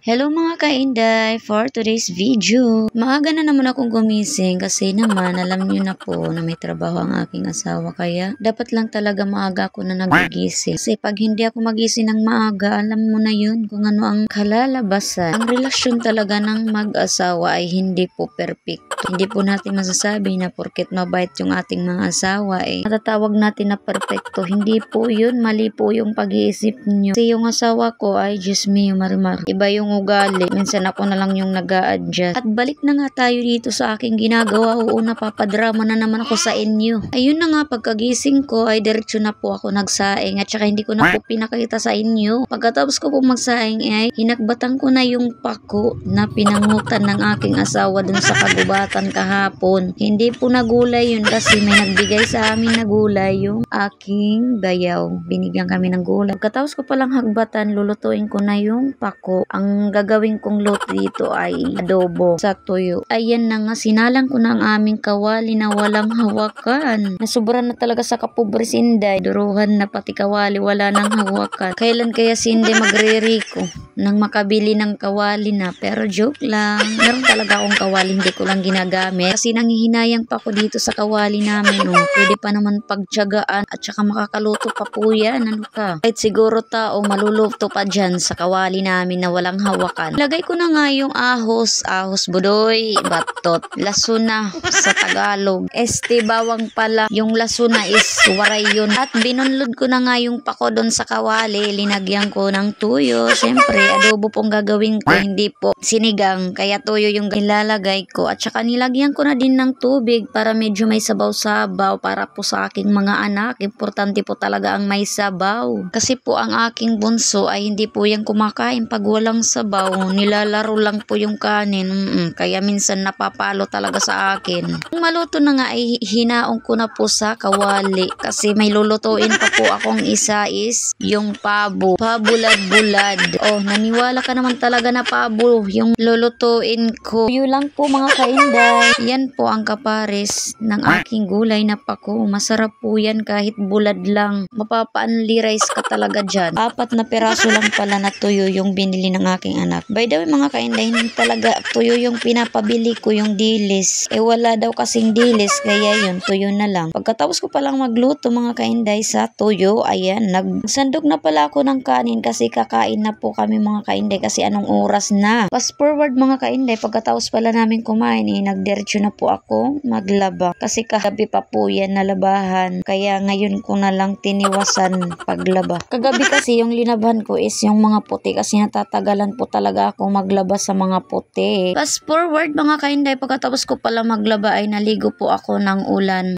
Hello mga kainday, for today's video. Maaga na naman akong gumising kasi naman alam niyo na po na may trabaho ang aking asawa, kaya dapat lang talaga maaga ako na nagigising. Kasi pag hindi ako magising ng maaga, alam mo na yun kung ano ang kalalabasan. Ang relasyon talaga ng mag-asawa ay hindi po perfect. Hindi po natin masasabi na porket mabait yung ating mga asawa matatawag natin na perfecto. Hindi po yun, mali po yung pag-iisip niyo. Kasi yung asawa ko ay just me, marimar. Iba yung ugali. Minsan ako na lang yung nag-a-adjust. At balik na nga tayo dito sa aking ginagawa. Oo, napapadrama na naman ako sa inyo. Ayun na nga, pagkagising ko ay diretso na po ako nagsaing at saka hindi ko na po pinakita sa inyo. Pagkatapos ko po magsaing ay hinakbatan ko na yung pako na pinangutan ng aking asawa dun sa kagubatan kahapon. Hindi po nagulay yun kasi may nagbigay sa amin na gulay, yung aking bayaw. Binigyan kami ng gulay. Pagkatapos ko palang hagbatan, lulutuin ko na yung pako. Ang gagawin kong luto dito ay adobo sa tuyo. Ayan na nga, sinalang ko na ang aming kawali na walang hawakan. Nasobra na talaga sa kapobre si Inday. Duruhan na pati kawali, wala nang hawakan. Kailan kaya si Inday magre-riko nang makabili ng kawali na? Pero joke lang. Meron talaga akong kawali, hindi ko lang ginagamit. Kasi nanghihinayang pa ako dito sa kawali namin. Pwede pa naman pagtiyagaan at saka makakaluto pa po yan. Ano ka? Kahit siguro tao maluluto pa dyan sa kawali namin na walang hawakan. Lagay ko na nga yung ahos budoy, batot, lasuna sa Tagalog. Bawang pala. Yung lasuna is waray yun. At binunlod ko na nga yung pako doon sa kawali. Linagyan ko ng tuyo. Siyempre, adobo pong gagawin ko, hindi po sinigang. Kaya tuyo yung ilalagay ko. At saka nilagyan ko na din ng tubig para medyo may sabaw-sabaw para po sa aking mga anak. Importante po talaga ang may sabaw. Kasi po ang aking bunso ay hindi po yan kumakain pag walang sabaw. Nilalaro lang po yung kanin. Kaya minsan napapalo talaga sa akin. Kung maluto na nga ay hinaong ko na po sa kawali. Kasi may lulutuin pa po akong isa is yung pabo. Pabulad-bulad. Naniwala ka naman talaga na pabo yung lulutuin ko. Yun lang po mga kainday. Yan po ang kapares ng aking gulay na pako. Masarap po yan kahit bulad lang. Mapapa-only rice ka talaga dyan. 4 na piraso lang pala na tuyo yung binili ng aking anak. By the way mga kainday, hindi talaga tuyo yung pinapabili ko, yung dilis. Wala daw kasing dilis, kaya yun, tuyo na lang. Pagkatapos ko palang magluto mga kainday sa tuyo, ayan, nagsandog na pala ako ng kanin kasi kakain na po kami mga kainday kasi anong oras na. Fast forward mga kainday, pagkatapos pala namin kumain, nagdiretso na po ako maglaba. Kasi kagabi pa po yan nalabahan. Kaya ngayon ko na lang tiniwasan paglaba. Kagabi kasi yung linaban ko is yung mga puti kasi natatagalan po talaga ako maglaba sa mga puti. Fast forward mga kainday, pagkatapos ko pala maglaba ay naligo po ako ng ulan.